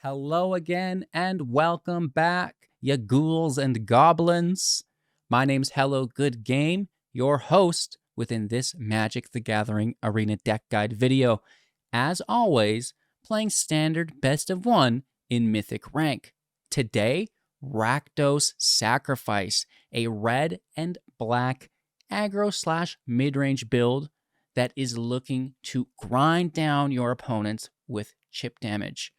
Hello again and welcome back, ya ghouls and goblins. My name's Hello Good Game, your host within this Magic the Gathering Arena deck guide video. As always, playing standard best of one in Mythic Rank. Today, Rakdos Sacrifice, a red and black aggro/mid-range build that is looking to grind down your opponents with chip damage.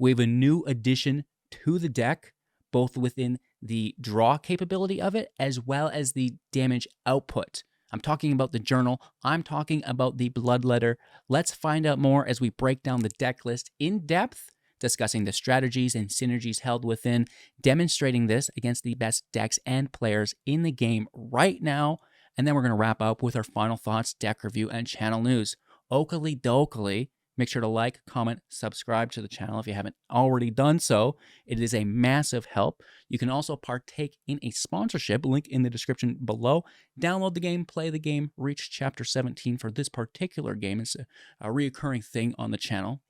We have a new addition to the deck, both within the draw capability of it, as well as the damage output. I'm talking about the journal. I'm talking about the Bloodletter. Let's find out more as we break down the deck list in depth, discussing the strategies and synergies held within, demonstrating this against the best decks and players in the game right now. And then we're going to wrap up with our final thoughts, deck review, and channel news. Oakley dokley. Make sure to like, comment, subscribe to the channel if you haven't already done so. It is a massive help. You can also partake in a sponsorship, link in the description below. Download the game, play the game, reach chapter 17 for this particular game. It's a reoccurring thing on the channel.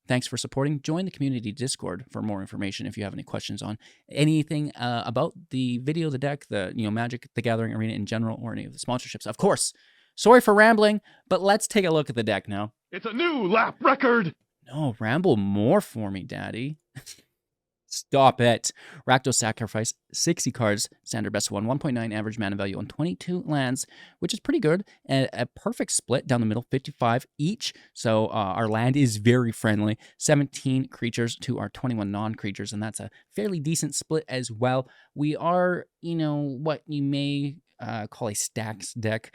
Thanks for supporting. Join the community Discord for more information if you have any questions on anything about the video, the deck, the Magic the Gathering Arena in general, or any of the sponsorships. Of course, sorry for rambling, but let's take a look at the deck now. It's a new lap record! No, ramble more for me, Daddy. Stop it. Rakdos Sacrifice, 60 cards, standard best one, 1.9 average mana value on 22 lands, which is pretty good. A perfect split down the middle, 55 each. So our land is very friendly. 17 creatures to our 21 non-creatures, and that's a fairly decent split as well. We are, what you may call a stacks deck.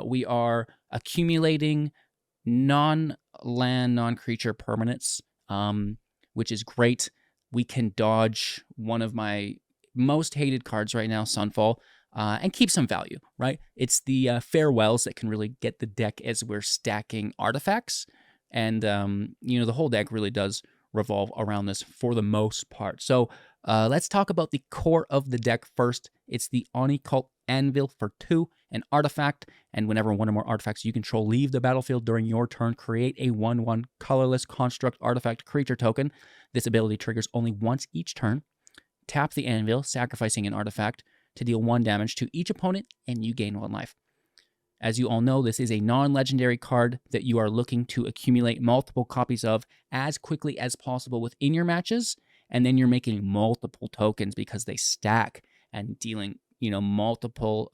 We are accumulating non-land, non-creature permanents, which is great. We can dodge one of my most hated cards right now, Sunfall, and keep some value, right? It's the farewells that can really get the deck as we're stacking artifacts. And, the whole deck really does revolve around this for the most part. So let's talk about the core of the deck first. It's the Oni Cult Anvil for 2, an artifact, and whenever one or more artifacts you control leave the battlefield during your turn, create a 1/1 colorless construct artifact creature token. This ability triggers only once each turn. Tap the Anvil, sacrificing an artifact to deal 1 damage to each opponent, and you gain 1 life. As you all know, this is a non-legendary card that you are looking to accumulate multiple copies of as quickly as possible within your matches, and then you're making multiple tokens because they stack and dealing multiple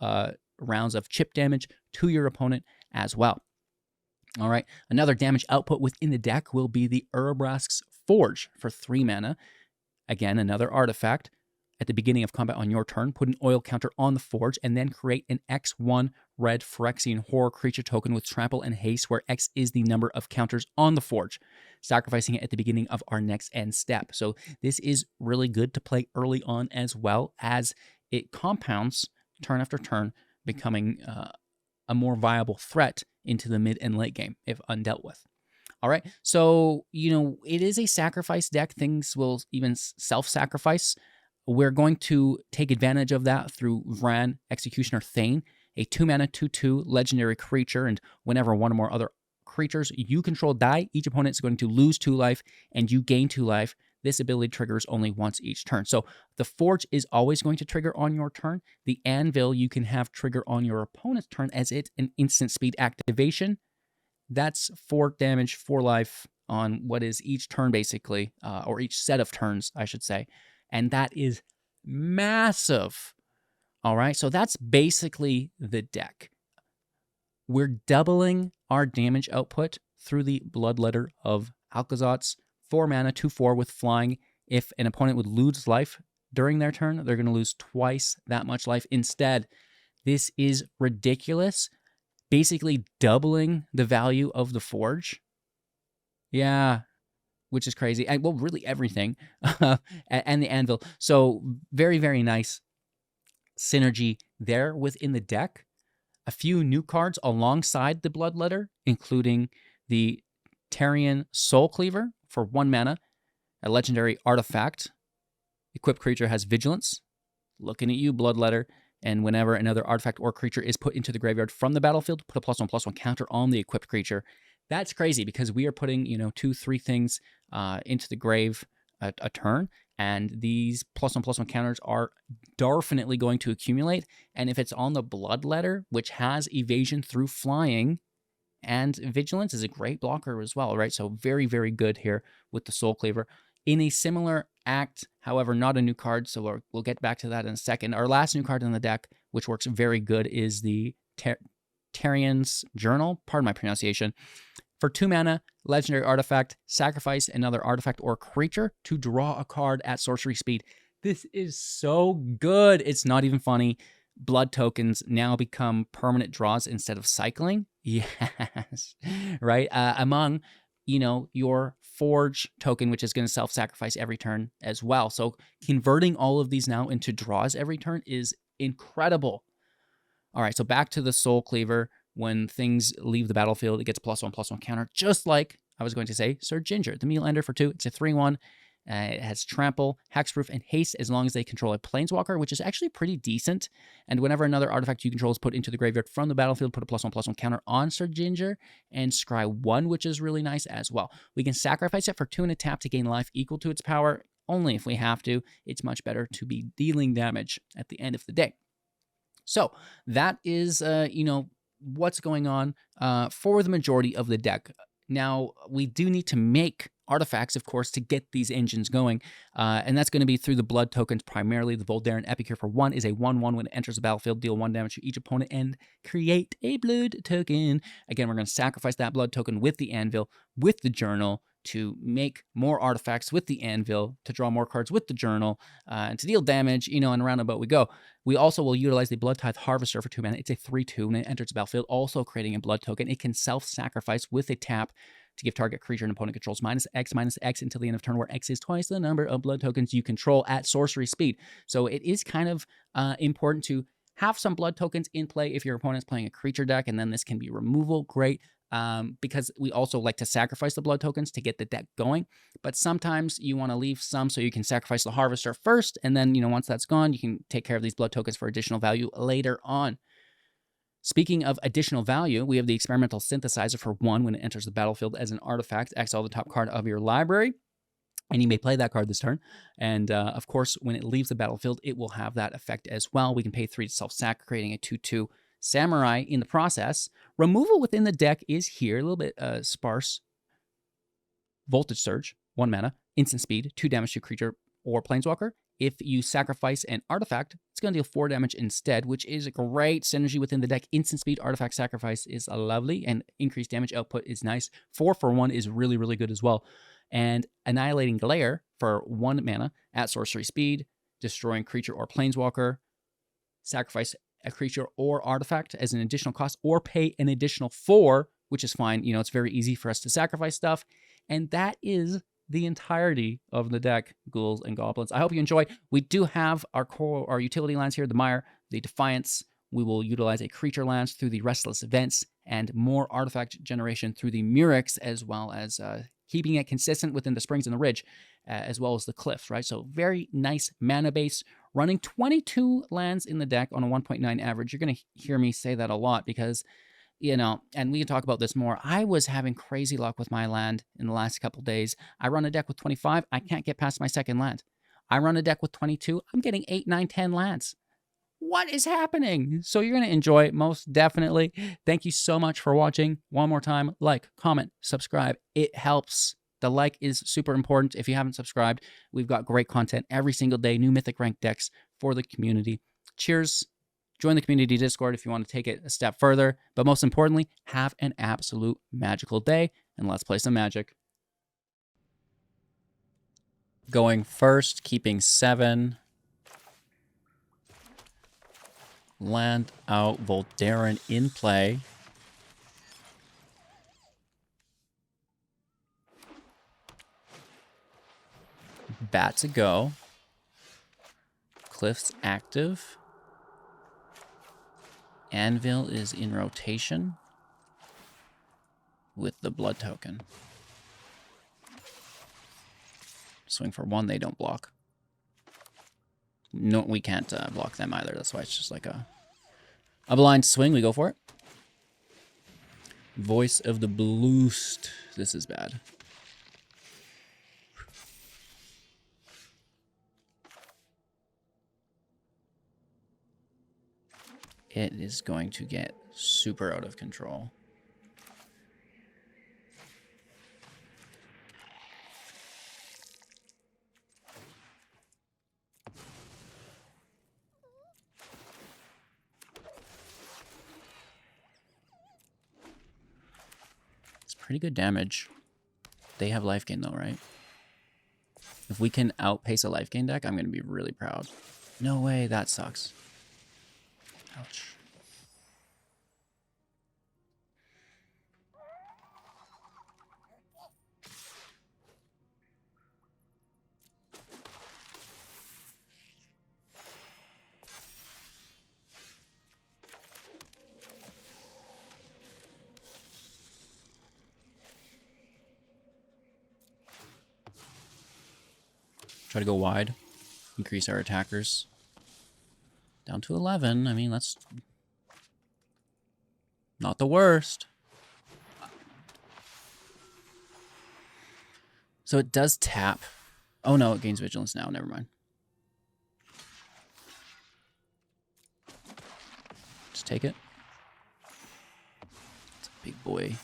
rounds of chip damage to your opponent as well. All right, another damage output within the deck will be the Urabrask's Forge for 3 mana. Again, another artifact. At the beginning of combat on your turn, put an oil counter on the Forge and then create an X1 red Phyrexian Horror creature token with trample and haste, where X is the number of counters on the Forge, sacrificing it at the beginning of our next end step. So this is really good to play early on, as well as it compounds turn after turn, becoming a more viable threat into the mid and late game if undealt with. All right, so, it is a sacrifice deck. Things will even self-sacrifice. We're going to take advantage of that through Vran, Executioner Thane, a 2-mana 2/2 legendary creature, and whenever one or more other creatures you control die, each opponent is going to lose 2 life, and you gain 2 life. This ability triggers only once each turn. So the Forge is always going to trigger on your turn. The Anvil you can have trigger on your opponent's turn as it's an instant speed activation. That's 4 damage, 4 life on what is each turn, basically, or each set of turns, I should say. And that is massive. All right, so that's basically the deck. We're doubling our damage output through the Bloodletter of Aclazotz. 4 mana, 2/4 with flying. If an opponent would lose life during their turn, they're going to lose twice that much life instead. This is ridiculous. Basically doubling the value of the Forge. Yeah, which is crazy. And, well, really everything. And the Anvil. So very, very nice synergy there within the deck. A few new cards alongside the Bloodletter, including the Tarrian Soulcleaver for 1 mana, a legendary artifact. Equipped creature has vigilance. Looking at you, Bloodletter. And whenever another artifact or creature is put into the graveyard from the battlefield, put a +1/+1 counter on the equipped creature. That's crazy because we are putting, 2, 3 things into the grave a turn, and these +1/+1 counters are definitely going to accumulate. And if it's on the Bloodletter, which has evasion through flying, and vigilance is a great blocker as well, right? So very, very good here with the Soulcleaver. In a similar act, however, not a new card, so we'll get back to that in a second. Our last new card in the deck, which works very good, is the Tarrian's Journal. Pardon my pronunciation. For 2 mana, legendary artifact, sacrifice another artifact or creature to draw a card at sorcery speed. This is so good. It's not even funny. Blood tokens now become permanent draws instead of cycling. Yes, right? Among, your Forge token, which is going to self-sacrifice every turn as well. So converting all of these now into draws every turn is incredible. All right, so back to the Soulcleaver. When things leave the battlefield, it gets +1/+1 counter, just like I was going to say Sir Ginger, the meal ender for 2. It's a 3/1. It has trample, hexproof, and haste as long as they control a planeswalker, which is actually pretty decent. And whenever another artifact you control is put into the graveyard from the battlefield, put a +1/+1 counter on Sir Ginger and scry 1, which is really nice as well. We can sacrifice it for 2 and a tap to gain life equal to its power, only if we have to. It's much better to be dealing damage at the end of the day. So that is, what's going on for the majority of the deck. Now, we do need to make artifacts, of course, to get these engines going, and that's going to be through the blood tokens primarily. The Voldaren Epicure for 1 is a 1/1 when it enters the battlefield, deal 1 damage to each opponent, and create a blood token. Again, we're going to sacrifice that blood token with the anvil, with the journal, to make more artifacts with the anvil, to draw more cards with the journal, and to deal damage, and roundabout we go. We also will utilize the Blood Tithe Harvester for 2 mana. It's a 3/2 when it enters the battlefield, also creating a blood token. It can self-sacrifice with a tap to give target creature and opponent controls -X until the end of turn, where X is twice the number of blood tokens you control at sorcery speed. So it is kind of important to have some blood tokens in play if your opponent's playing a creature deck, and then this can be removal. Great. Because we also like to sacrifice the blood tokens to get the deck going. But sometimes you want to leave some so you can sacrifice the Harvester first, and then, once that's gone, you can take care of these blood tokens for additional value later on. Speaking of additional value, we have the Experimental Synthesizer for 1 when it enters the battlefield as an artifact. Exile the top card of your library, and you may play that card this turn. And, of course, when it leaves the battlefield, it will have that effect as well. We can pay 3 to self-sack, creating a 2/2 Samurai in the process. Removal within the deck is here, a little bit sparse. Voltage Surge, 1 mana, instant speed, 2 damage to creature or planeswalker. If you sacrifice an artifact, it's going to deal 4 damage instead, which is a great synergy within the deck. Instant speed, artifact sacrifice is lovely, and increased damage output is nice. 4 for 1 is really, really good as well. And Annihilating Glare for 1 mana at sorcery speed, destroying creature or planeswalker. Sacrifice a creature or artifact as an additional cost, or pay an additional 4, which is fine. It's very easy for us to sacrifice stuff. And that is the entirety of the deck, ghouls and goblins. I hope you enjoy. We do have our utility lands here, the Mire, the Defiance. We will utilize a creature lands through the Restless Events, and more artifact generation through the Murex, as well as keeping it consistent within the Springs and the Ridge, as well as the Cliffs, right? So very nice mana base. Running 22 lands in the deck on a 1.9 average. You're going to hear me say that a lot because, and we can talk about this more. I was having crazy luck with my land in the last couple days. I run a deck with 25. I can't get past my second land. I run a deck with 22. I'm getting 8, 9, 10 lands. What is happening? So you're going to enjoy it most definitely. Thank you so much for watching. One more time, like, comment, subscribe. It helps. The like is super important. If you haven't subscribed, we've got great content every single day, new Mythic Rank decks for the community. Cheers. Join the community Discord if you want to take it a step further. But most importantly, have an absolute magical day, and let's play some Magic. Going first, keeping 7. Land out Voldaren in play. Bat to go. Cliff's active. Anvil is in rotation with the blood token. Swing for 1, they don't block. No, we can't block them either. That's why it's just like a blind swing. We go for it. Voice of the Bluest. This is bad. it is going to get super out of control. It's pretty good damage. They have life gain though, right? If we can outpace a life gain deck, I'm going to be really proud. No way, that sucks. Ouch. Try to go wide. Increase our attackers. Down to 11. I mean, that's not the worst. So it does tap. Oh no, it gains vigilance now. Never mind. Just take it. It's a big boy.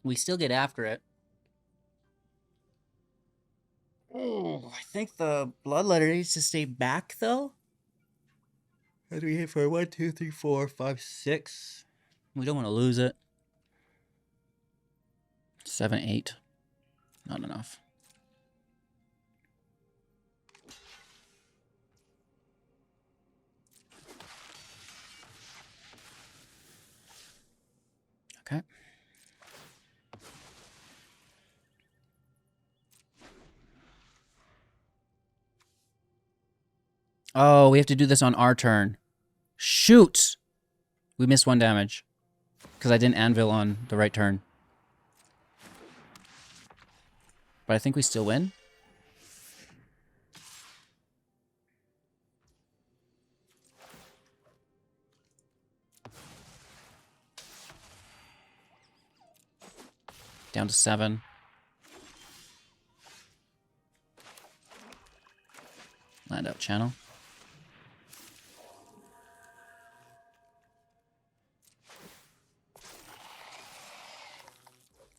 We still get after it. Oh, I think the Bloodletter needs to stay back, though. How do we hit for 1, 2, 3, 4, 5, 6? We don't want to lose it. 7, 8. Not enough. Okay. Oh, we have to do this on our turn. Shoot! We missed 1 damage. Because I didn't anvil on the right turn. But I think we still win. Down to 7. Land out channel.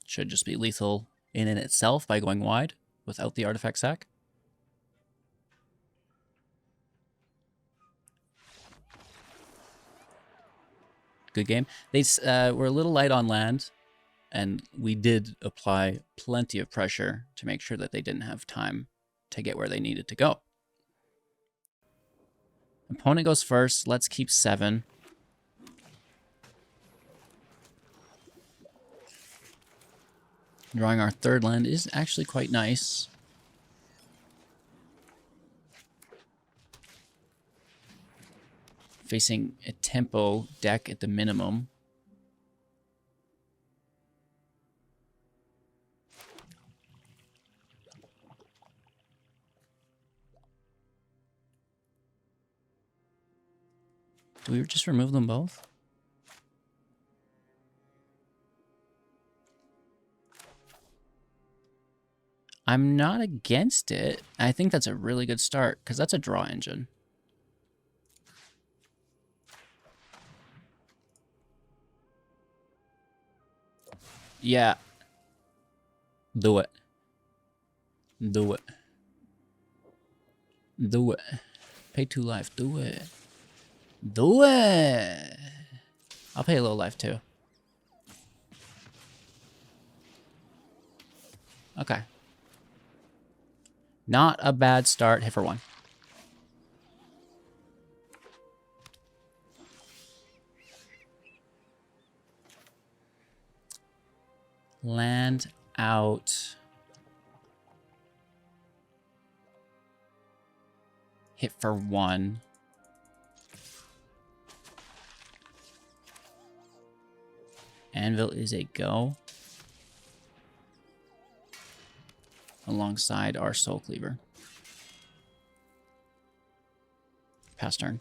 Should just be lethal in itself by going wide without the artifact sack. Good game. They were a little light on land, and we did apply plenty of pressure to make sure that they didn't have time to get where they needed to go. Opponent goes first. Let's keep 7. Drawing our 3rd land is actually quite nice. Facing a tempo deck at the minimum. Do we just remove them both? I'm not against it. I think that's a really good start, because that's a draw engine. Yeah. Do it. Do it. Do it. Pay 2 life. Do it. Do it. I'll pay a little life too. Okay. Not a bad start. Hit for 1. Land out. Hit for 1. Anvil is a go. Alongside our Soulcleaver. Pass turn.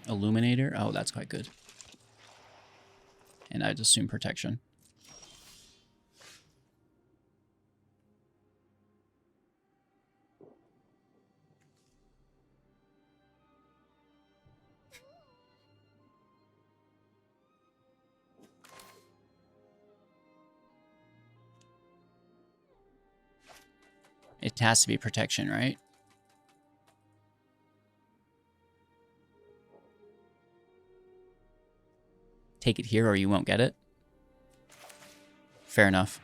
Illuminator. Oh, that's quite good. And I'd assume protection. It has to be protection, right? Take it here or you won't get it. Fair enough.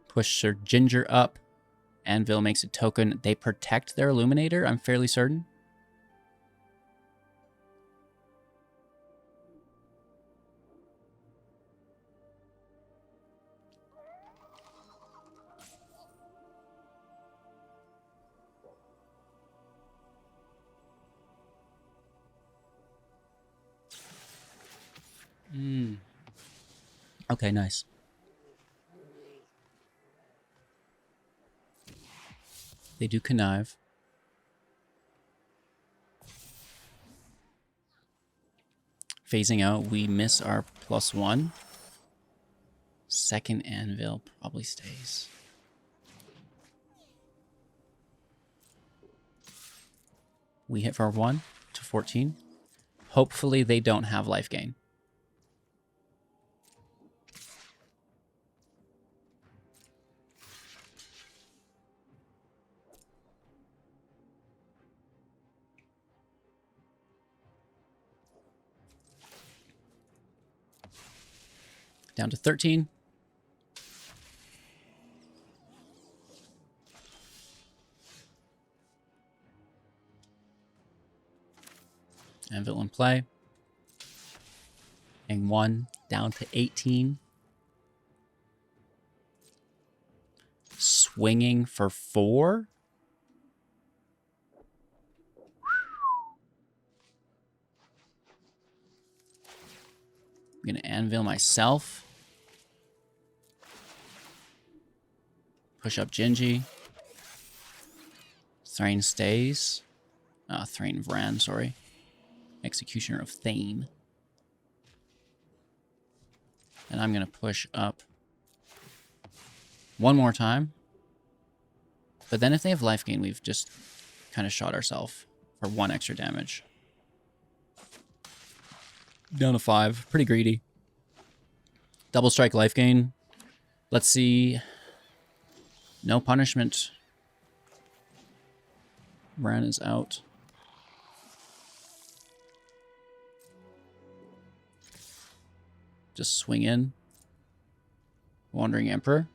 Push Sir Ginger up. Anvil makes a token. They protect their Illuminator, I'm fairly certain. Okay, nice. They do connive. Phasing out, we miss our +1. Second Anvil probably stays. We hit for 1 to 14. Hopefully they don't have life gain. Down to 13. Anvil in play. And 1 down to 18. Swinging for 4. I'm going to Anvil myself. Push up Gingy. Thrain stays. Thrain Vran, sorry. Executioner of Thane. And I'm going to push up one more time. But then if they have life gain, we've just kind of shot ourselves for 1 extra damage. Down to 5. Pretty greedy. Double strike life gain. Let's see. No punishment. Ran is out. Just swing in. Wandering Emperor.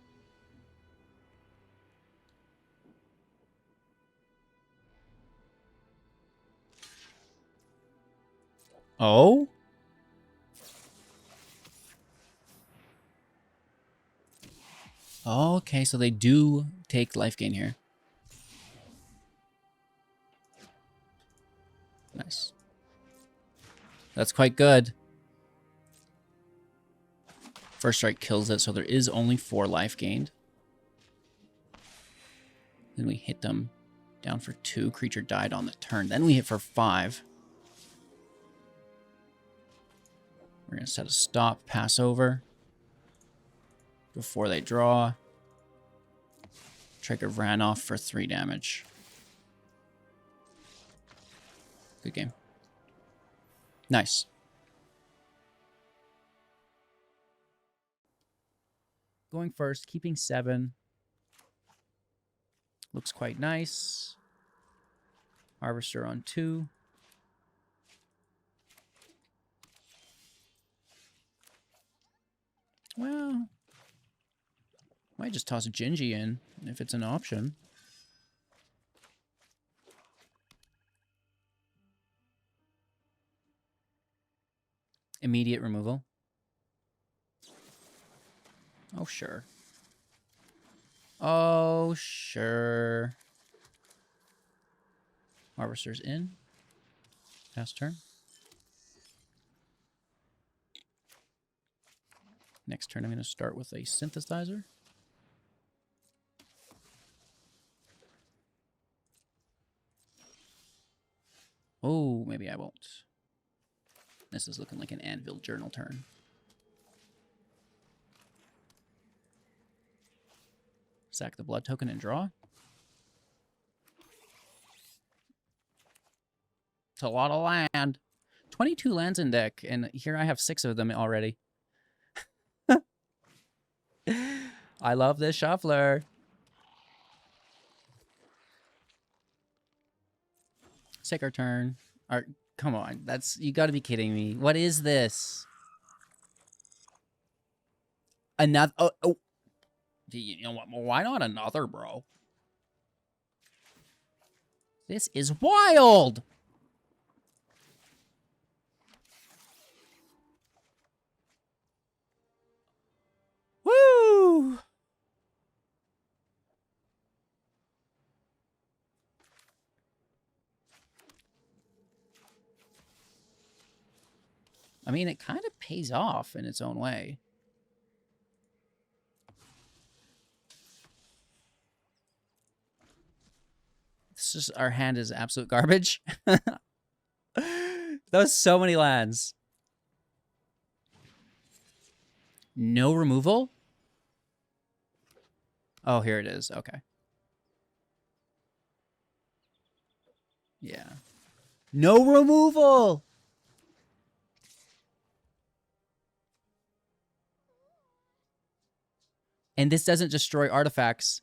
Oh? Okay, so they do take life gain here. Nice. That's quite good. First strike kills it, so there is only 4 life gained. Then we hit them down for 2. Creature died on the turn. Then we hit for 5. We're going to set a stop, pass over. Before they draw. Trigger ran off for 3 damage. Good game. Nice. Going first, keeping 7. Looks quite nice. Harvester on 2. Might just toss Gingy in if it's an option. Immediate removal. Oh, sure. Oh, sure. Harvester's in. Pass turn. Next turn, I'm going to start with a synthesizer. Oh, maybe I won't. This is looking like an Anvil Journal turn. Sack the blood token and draw. It's a lot of land. 22 lands in deck, and here I have 6 of them already. I love this shuffler. Take our turn. Come on, you got to be kidding me. What is this? Another. Oh. You know what? Why not another, bro? This is wild. Woo! I mean, it kind of pays off in its own way. This is, our hand is absolute garbage. That was so many lands. No removal? Oh, here it is. Okay. Yeah. No removal! And this doesn't destroy artifacts.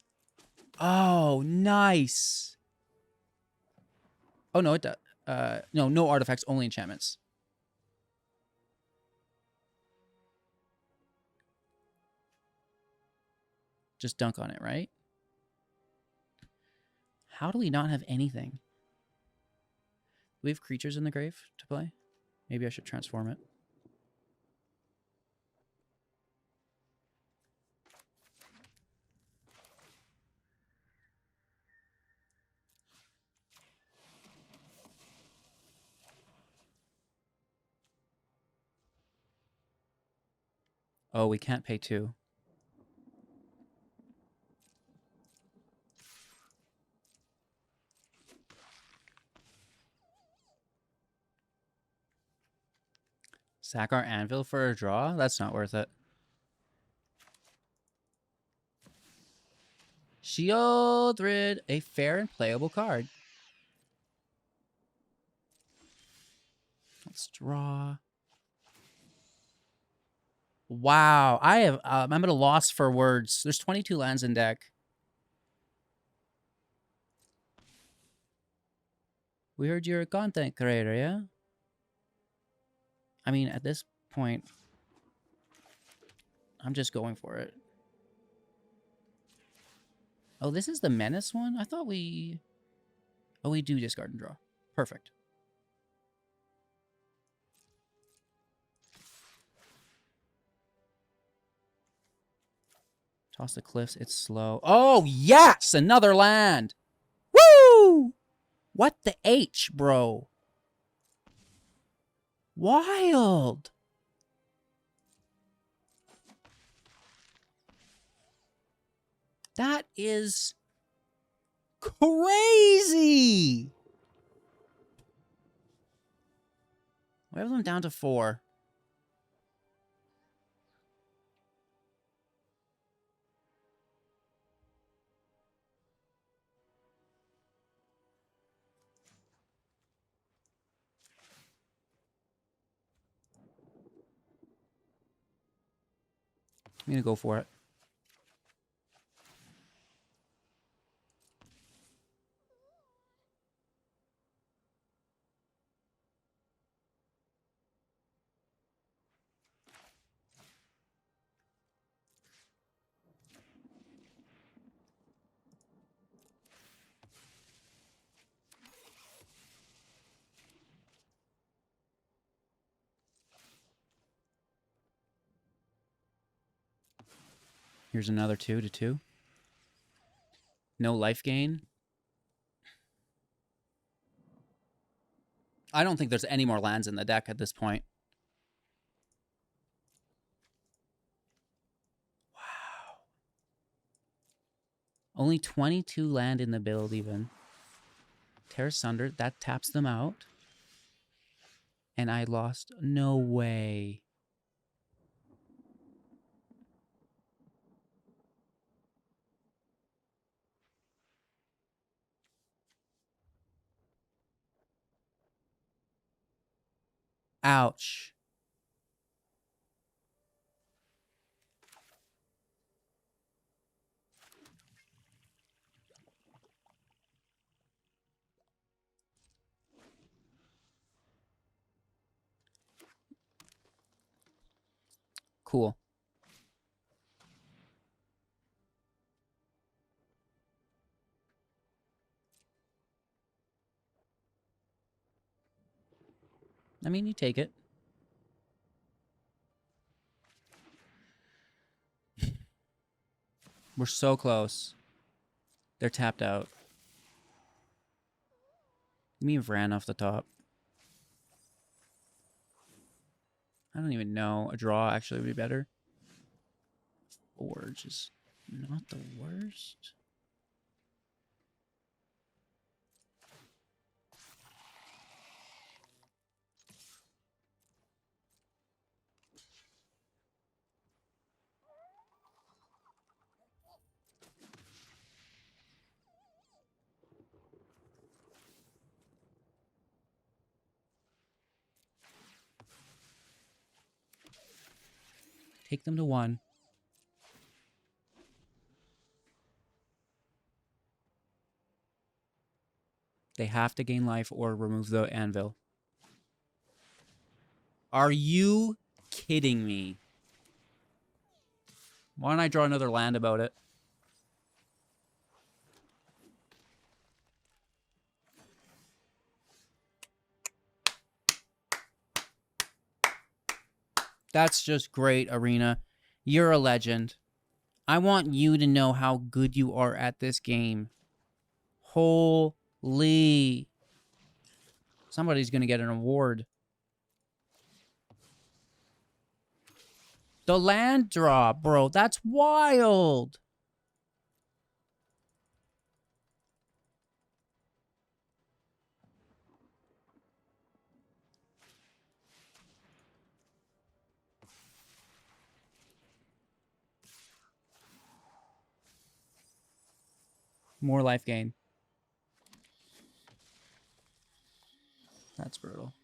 Oh, nice. Oh, no, it does. No, no artifacts, only enchantments. Just dunk on it, right? How do we not have anything? Do we have creatures in the grave to play? Maybe I should transform it. Oh, we can't pay 2. Sack our anvil for a draw? That's not worth it. Shieldred, a fair and playable card. Let's draw. Wow, I'm at a loss for words. There's 22 lands in deck. We heard you're a content creator, yeah? I mean, at this point, I'm just going for it. Oh, this is the menace one? I thought we... Oh, we do discard and draw. Perfect. Toss the cliffs. It's slow. Oh, yes! Another land! Woo! What the H, bro? Wild! That is crazy! We have them down to 4. I'm gonna go for it. Here's another 2/2. No life gain. I don't think there's any more lands in the deck at this point. Wow. Only 22 land in the build even. Tear Sunder, that taps them out. And I lost. No way. Ouch. Cool. I mean, you take it. We're so close. They're tapped out. Give me a Vran off the top. I don't even know. A draw actually would be better. Forge is not the worst. Take them to 1. They have to gain life or remove the anvil. Are you kidding me? Why don't I draw another land about it? That's just great, Arena. You're a legend. I want you to know how good you are at this game. Holy. Somebody's going to get an award. The land drop, bro. That's wild. More life gain. That's brutal.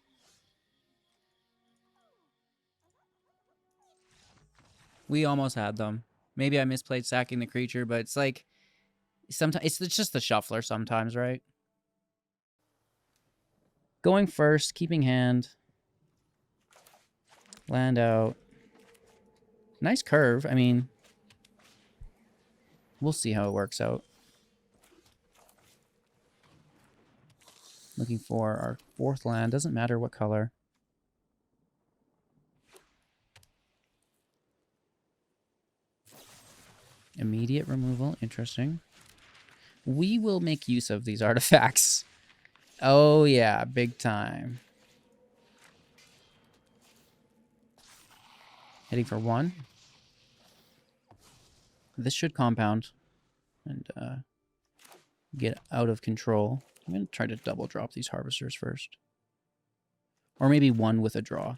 We almost had them. Maybe I misplayed sacking the creature, but it's like sometimes it's just the shuffler sometimes, right? Going first, keeping hand. Land out. Nice curve. I mean, we'll see how it works out. Looking for our 4th land. Doesn't matter what color. Immediate removal. Interesting. We will make use of these artifacts. Oh, yeah. Big time. Heading for 1. This should compound and get out of control. I'm going to try to double drop these harvesters first. Or maybe 1 with a draw.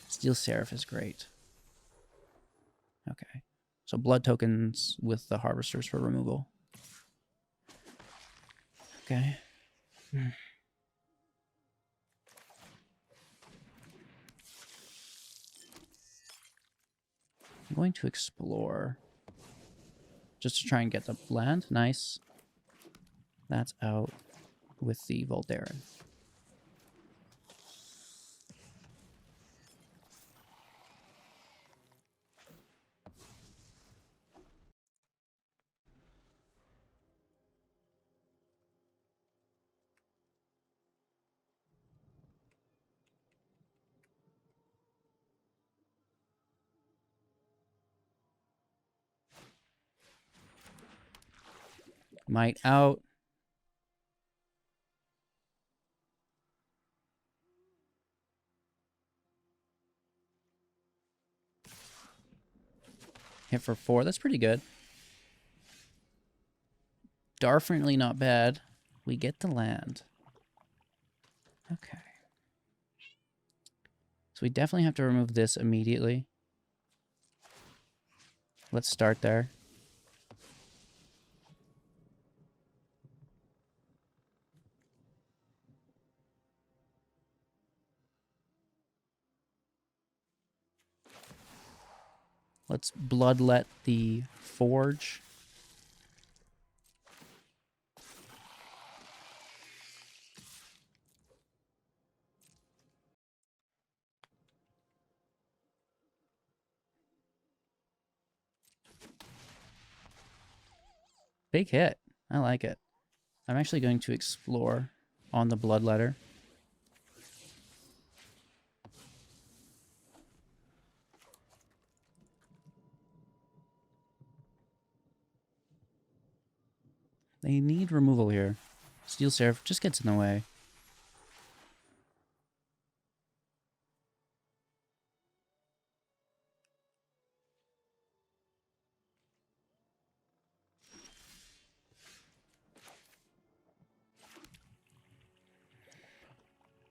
Steel Seraph is great. Okay. So blood tokens with the harvesters for removal. Okay. I'm going to explore. Just to try and get the land. Nice. That's out with the Voldaren. Might out. Hit for 4. That's pretty good. Definitely not bad. We get the land. Okay. So we definitely have to remove this immediately. Let's start there. Let's bloodlet the forge. Big hit. I like it. I'm actually going to explore on the Bloodletter. They need removal here. Steel Seraph just gets in the way.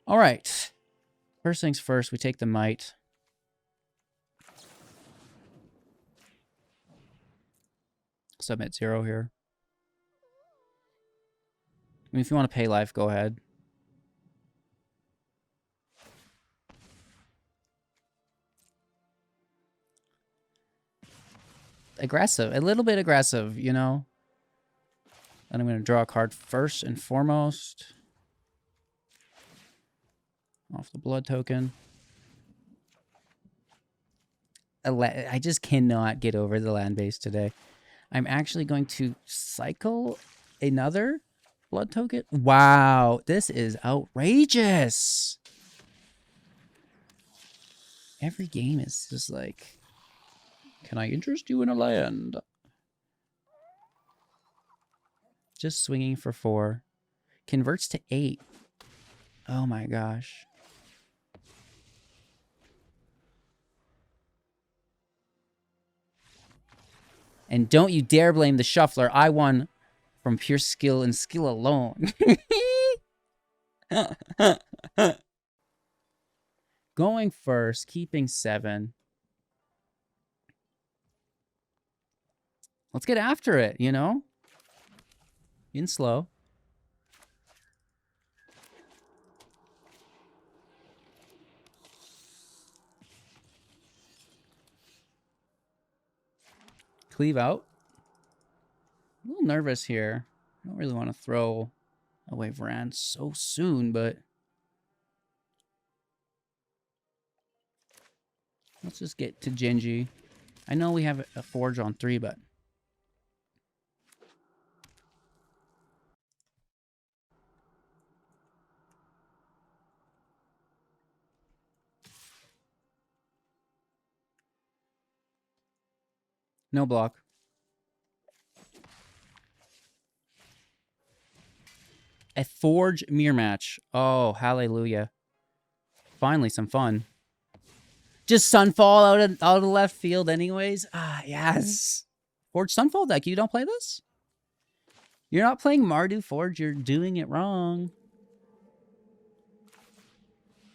All right. First things first, we take the might. Submit 0 here. I mean, if you want to pay life, go ahead. Aggressive. A little bit aggressive, you know? And I'm going to draw a card first and foremost. Off the blood token. I just cannot get over the land base today. I'm actually going to cycle another blood token. Wow, this is outrageous. Every game is just like, can I interest you in a land? Just swinging for 4. Converts to 8. Oh my gosh. And don't you dare blame the shuffler. I won from pure skill and skill alone. Going first, keeping 7. Let's get after it, you know? In slow. Cleave out. A little nervous here. I don't really want to throw away Varan so soon, but let's just get to Genji. I know we have a forge on 3, but no block. A forge mirror match. Oh, hallelujah. Finally, some fun. Just Sunfall out of left field anyways. Ah, yes. Forge Sunfall deck. You don't play this? You're not playing Mardu Forge. You're doing it wrong.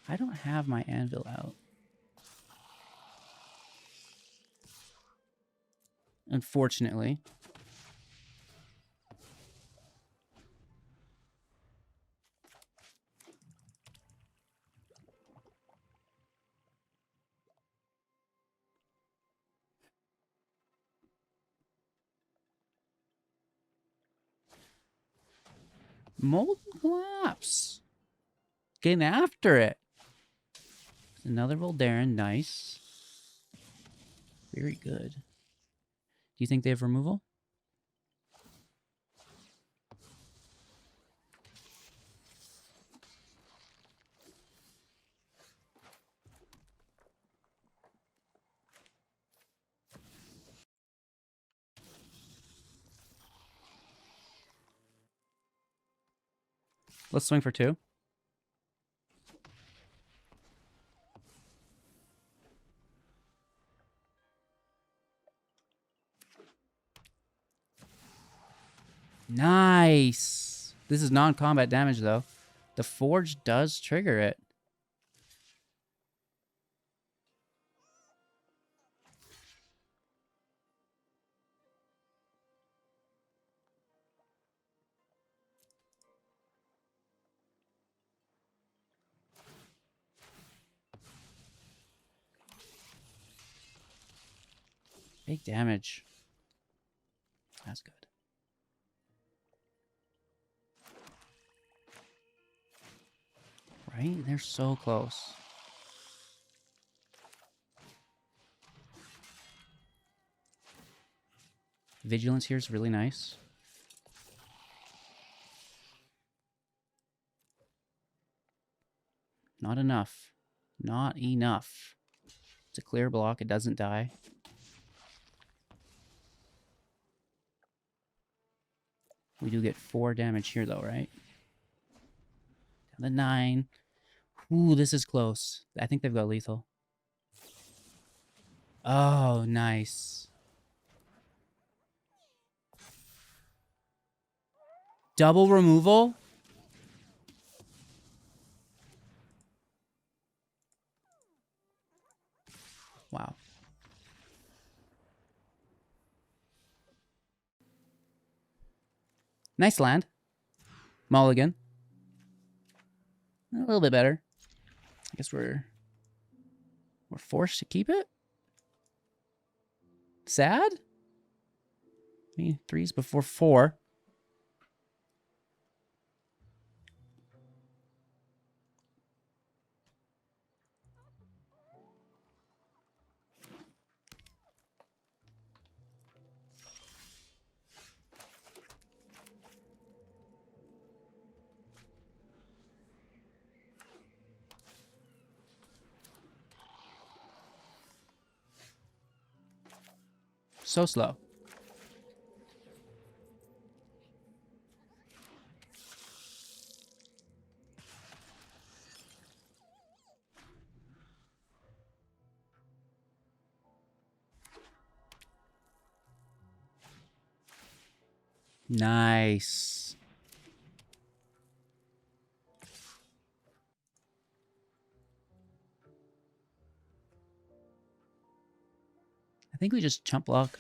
I don't have my anvil out. Unfortunately. Molten Collapse. Getting after it. Another Voldaren. Nice. Very good. Do you think they have removal? Let's swing for 2. Nice. This is non-combat damage, though. The Forge does trigger it. Big damage. That's good. Right? They're so close. Vigilance here is really nice. Not enough. Not enough. It's a clear block. It doesn't die. We do get 4 damage here, though, right? Down to 9. Ooh, this is close. I think they've got lethal. Oh, nice. Double removal? Wow. Nice land. Mulligan. A little bit better. I guess we're forced to keep it? Sad? I mean, 3's before 4. So slow. Nice. I think we just chump block.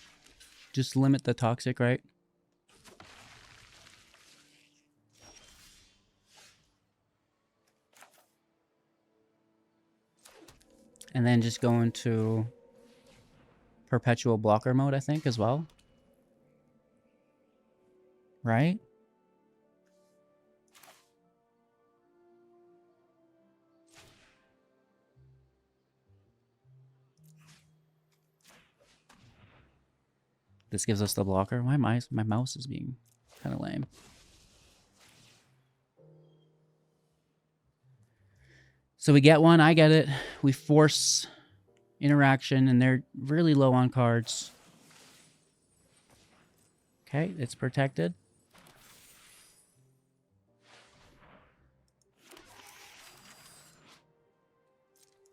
Just limit the toxic, right? And then just go into perpetual blocker mode, I think, as well. Right? This gives us the blocker. Why my mouse is being kind of lame. So we get one, I get it. We force interaction, and they're really low on cards. Okay, it's protected.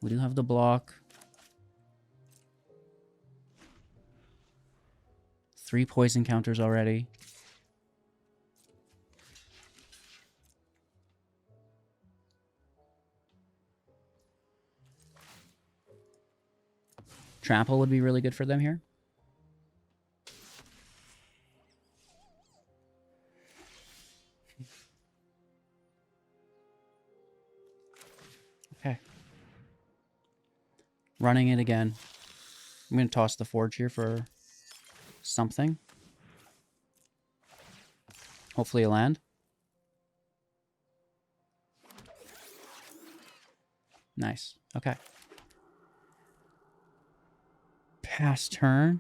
We do have the block. 3 poison counters already. Trample would be really good for them here. Okay. Running it again. I'm going to toss the Forge here for something. Hopefully a land. Nice. Okay. Pass turn.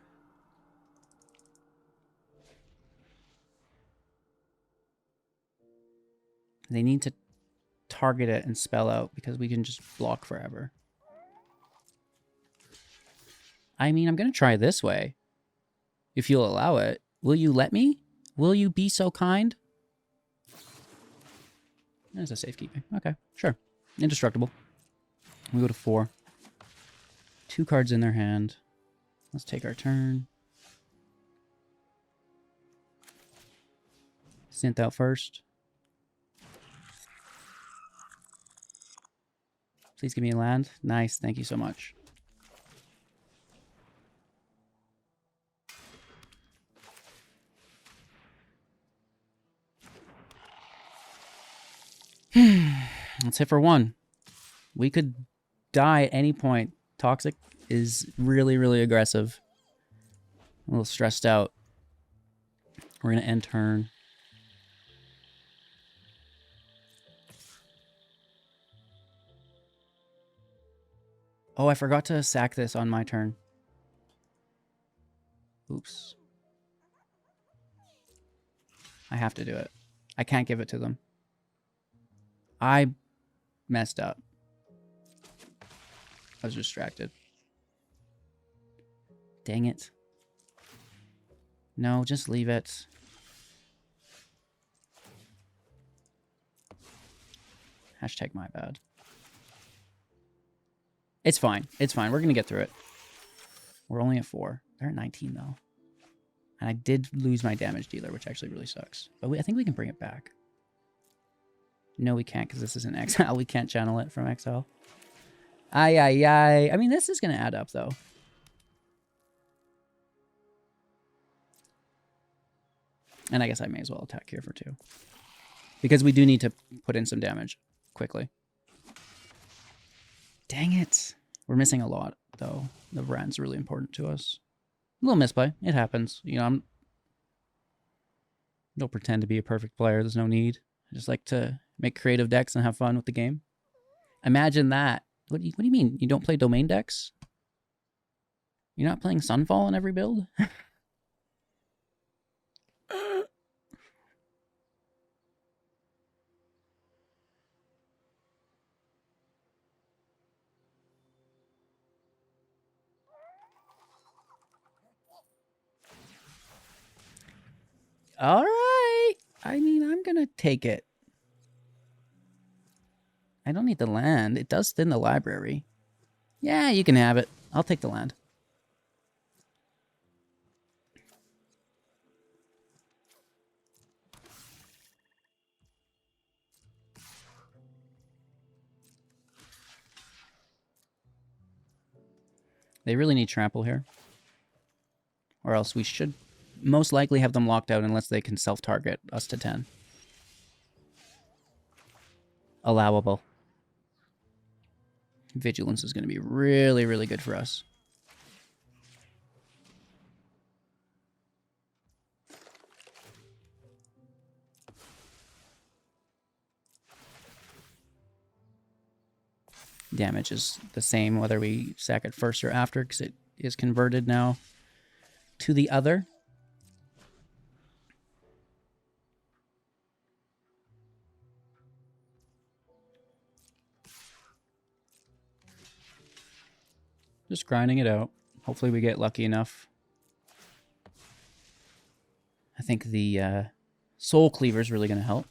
They need to target it and spell out because we can just block forever. I mean, I'm going to try this way. If you'll allow it. Will you let me? Will you be so kind? There's a safekeeping. Okay, sure. Indestructible. We go to 4. 2 cards in their hand. Let's take our turn. Synth out first. Please give me a land. Nice, thank you so much. Let's hit for 1. We could die at any point. Toxic is really, really aggressive. A little stressed out. We're going to end turn. Oh, I forgot to sack this on my turn. Oops. I have to do it. I can't give it to them. I messed up. I was distracted. Dang it. No, just leave it. Hashtag my bad. It's fine. It's fine. We're going to get through it. We're only at 4. They're at 19, though. And I did lose my damage dealer, which actually really sucks. But I think we can bring it back. No, we can't, because this is an exile. We can't channel it from exile. Ay, ay, ay. I mean, this is going to add up, though. And I guess I may as well attack here for 2. Because we do need to put in some damage quickly. Dang it. We're missing a lot, though. The brand's really important to us. A little misplay. It happens. You know, don't pretend to be a perfect player. There's no need. I just like to make creative decks and have fun with the game. Imagine that. What do you mean? You don't play domain decks? You're not playing Sunfall in every build? All right. I mean, I'm going to take it. I don't need the land. It does thin the library. Yeah, you can have it. I'll take the land. They really need trample here. Or else we should most likely have them locked out unless they can self-target us to 10. Allowable. Vigilance is going to be really, really good for us. Damage is the same whether we sack it first or after because it is converted now to the other. Just grinding it out. Hopefully we get lucky enough. I think the Soulcleaver is really going to help.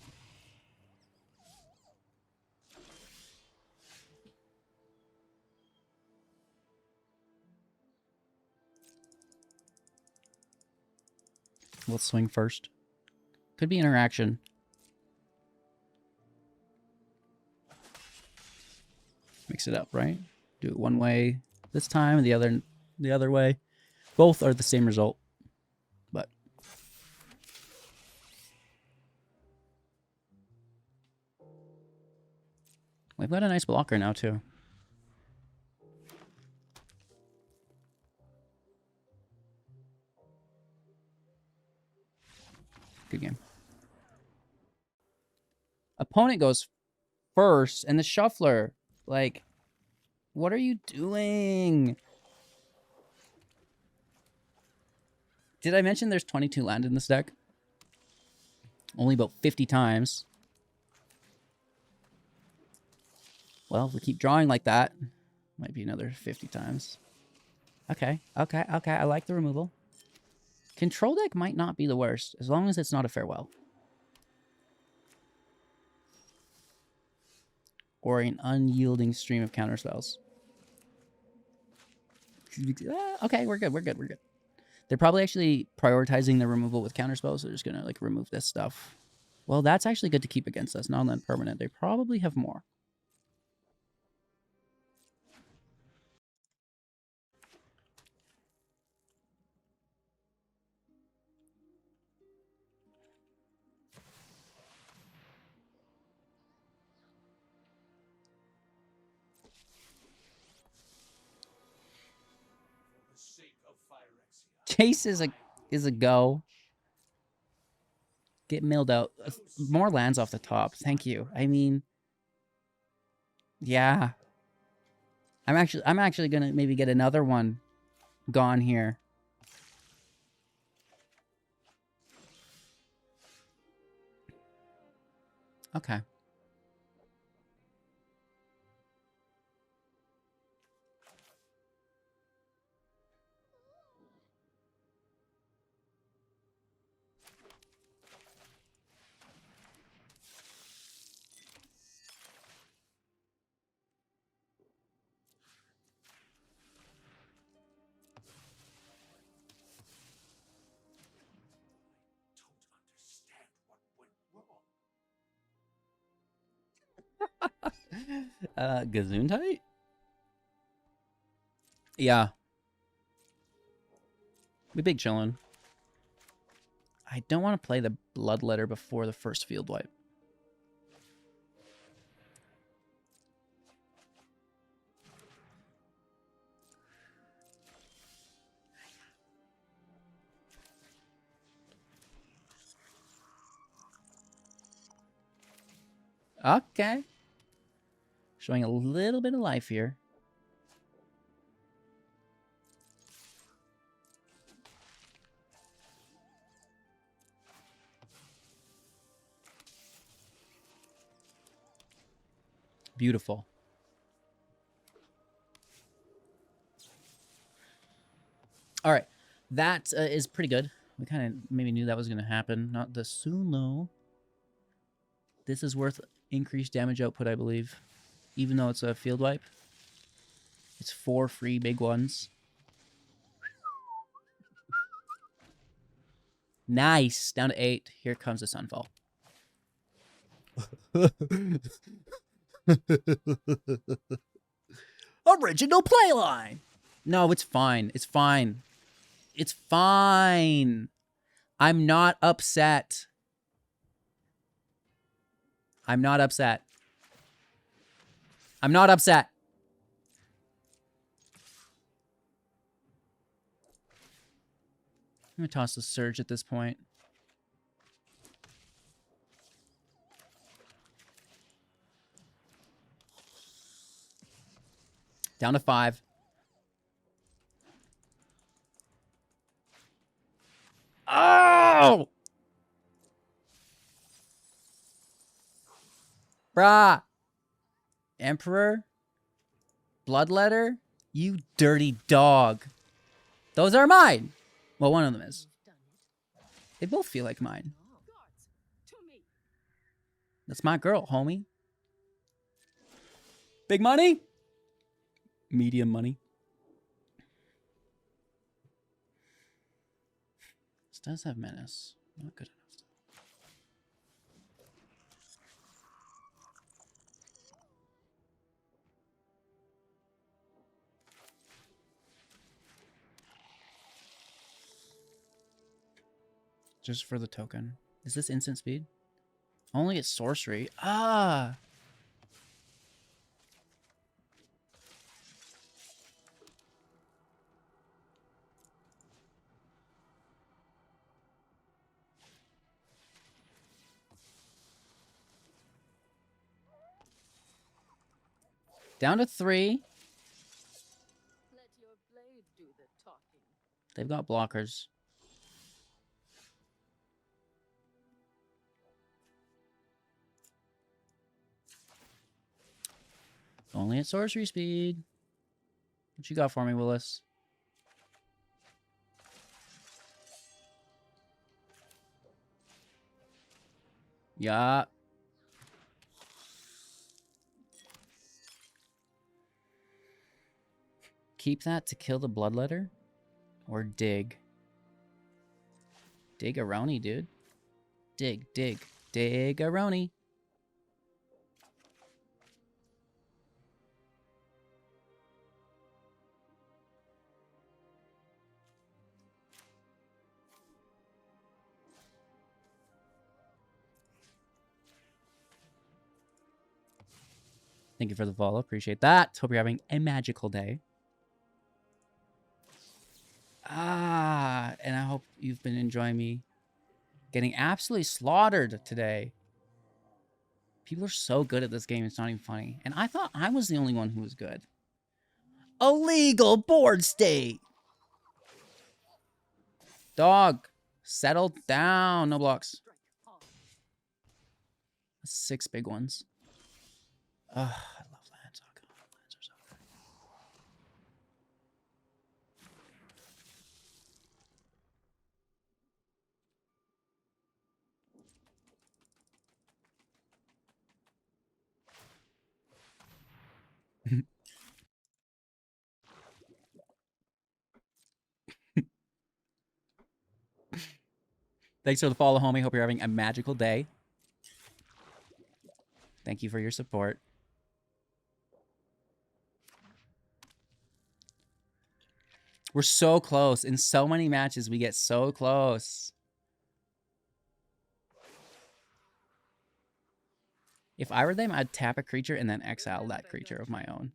We'll swing first. Could be interaction. Mix it up, right? Do it one way this time and the other way. Both are the same result. But we've got a nice blocker now too. Good game. Opponent goes first, and the shuffler, like, what are you doing? Did I mention there's 22 land in this deck? Only about 50 times. Well, if we keep drawing like that, might be another 50 times. Okay, okay, okay. I like the removal. Control deck might not be the worst, as long as it's not a farewell. or an unyielding stream of counterspells. Okay, we're good. We're good. We're good. They're probably actually prioritizing the removal with counterspells. So they're just gonna like remove this stuff. Well, that's actually good to keep against us. Non-land permanent. They probably have more. Chase is a go. Get milled out. More lands off the top. Thank you. I mean, yeah. I'm actually gonna maybe get another one gone here. Okay. Gesundheit? Yeah. We big chillin'. I don't want to play the Bloodletter before the first field wipe. Okay. Showing a little bit of life here. Beautiful. All right. That is pretty good. We kind of maybe knew that was going to happen. Not this soon, though. This is worth increased damage output, I believe. Even though it's a field wipe. It's 4 free big ones. Nice. Down to 8. Here comes the Sunfall. Original playline. No, it's fine. It's fine. It's fine. I'm not upset. I'm not upset. I'm not upset. I'm going to toss the Surge at this point. Down to 5. Oh! Brah. Emperor? Bloodletter? You dirty dog. Those are mine. Well, one of them is. They both feel like mine. That's my girl, homie. Big money? Medium money. This does have menace. Not good enough. Just for the token. Is this instant speed? Only it's sorcery. Ah! Down to 3. Let your blade do the talking. They've got blockers. Only at sorcery speed. What you got for me, Willis? Yeah. Keep that to kill the Bloodletter? Or dig? Dig-a-roni, dude. Dig, dig, dig-a-roni. Thank you for the follow. Appreciate that. Hope you're having a magical day. And I hope you've been enjoying me getting absolutely slaughtered today. People are so good at this game, it's not even funny. And I thought I was the only one who was good. Illegal board state! Dog, settle down. No blocks. 6 big ones. Ugh, I love lands. Oh, God. Lands are so good. Thanks for the follow, homie. Hope you're having a magical day. Thank you for your support. We're so close. In so many matches, we get so close. If I were them, I'd tap a creature and then exile that creature of my own.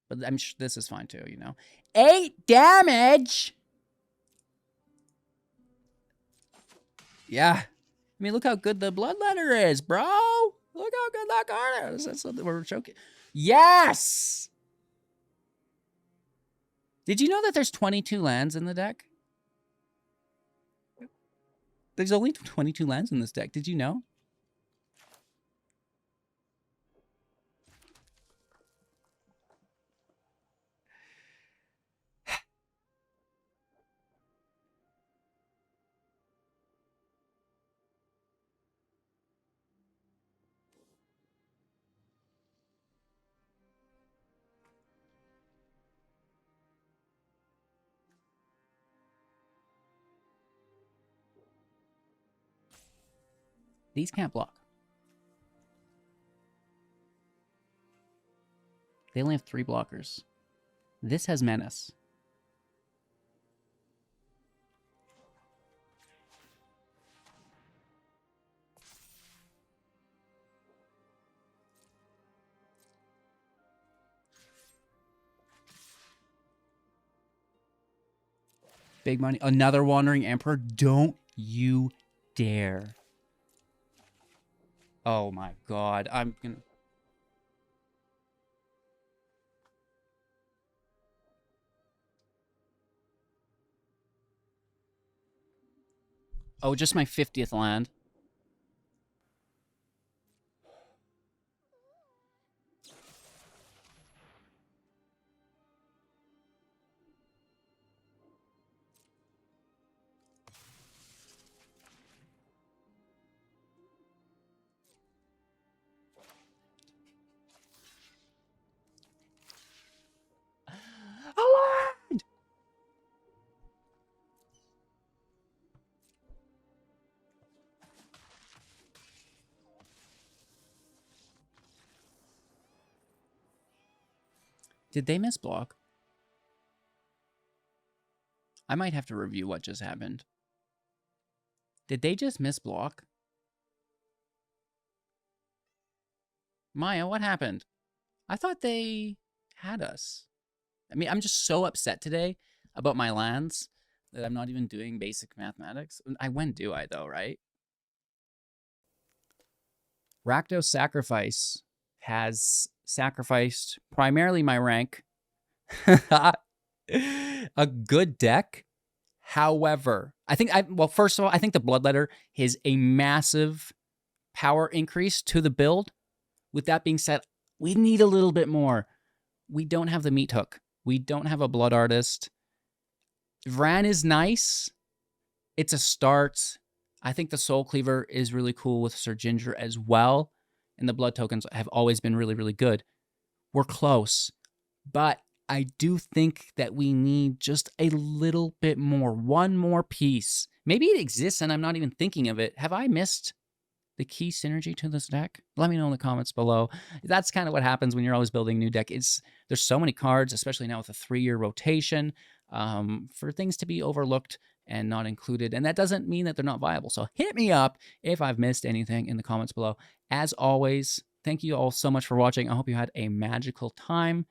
But I'm sure this is fine too, you know. 8 damage! Yeah. I mean, look how good the Bloodletter is, bro. Look how good that card is. That's something we're choking. Yes! Did you know that there's 22 lands in the deck? There's only 22 lands in this deck. Did you know? These can't block. They only have 3 blockers. This has menace. Big money. Another Wandering Emperor. Don't you dare. Oh my god. I'm gonna... Oh, just my 50th land. Aligned! Did they miss block? I might have to review what just happened. Did they just miss block? Maya, what happened? I thought they had us. I mean, I'm just so upset today about my lands that I'm not even doing basic mathematics. When do I, though, right? Rakdos Sacrifice has sacrificed primarily my rank. A good deck. However, well, first of all, I think the Bloodletter is a massive power increase to the build. With that being said, we need a little bit more. We don't have the meat hook. We don't have a Blood Artist. Vran is nice. It's a start. I think the Soulcleaver is really cool with Sir Ginger as well. And the Blood tokens have always been really, really good. We're close. But I do think that we need just a little bit more, one more piece. Maybe it exists and I'm not even thinking of it. Have I missed the key synergy to this deck? Let me know in the comments below. That's kind of what happens when you're always building a new deck. There's so many cards, especially now with a 3-year rotation, for things to be overlooked and not included. And that doesn't mean that they're not viable. So hit me up if I've missed anything in the comments below. As always, thank you all so much for watching. I hope you had a magical time.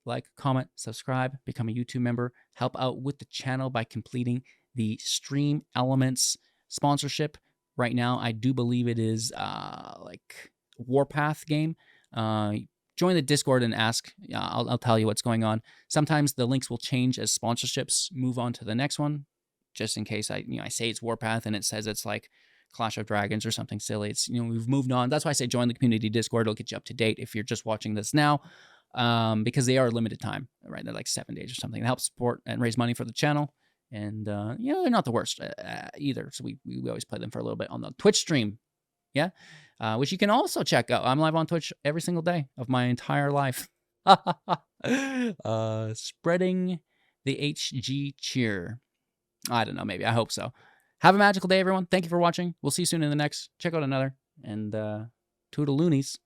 Like, comment, subscribe, become a YouTube member, help out with the channel by completing the Stream Elements sponsorship. Right now, I do believe it is like Warpath game. Join the Discord and ask. I'll tell you what's going on. Sometimes the links will change as sponsorships move on to the next one, just in case I say it's Warpath and it says it's like Clash of Dragons or something silly. It's we've moved on. That's why I say join the community Discord. It'll get you up to date if you're just watching this now. Because they are limited time, right? They're like 7 days or something. It helps support and raise money for the channel. And, they're not the worst either. So we always play them for a little bit on the Twitch stream. Yeah. Which you can also check out. I'm live on Twitch every single day of my entire life. Spreading the HG cheer. I don't know. Maybe. I hope so. Have a magical day, everyone. Thank you for watching. We'll see you soon in the next. Check out another. And, toodaloonies.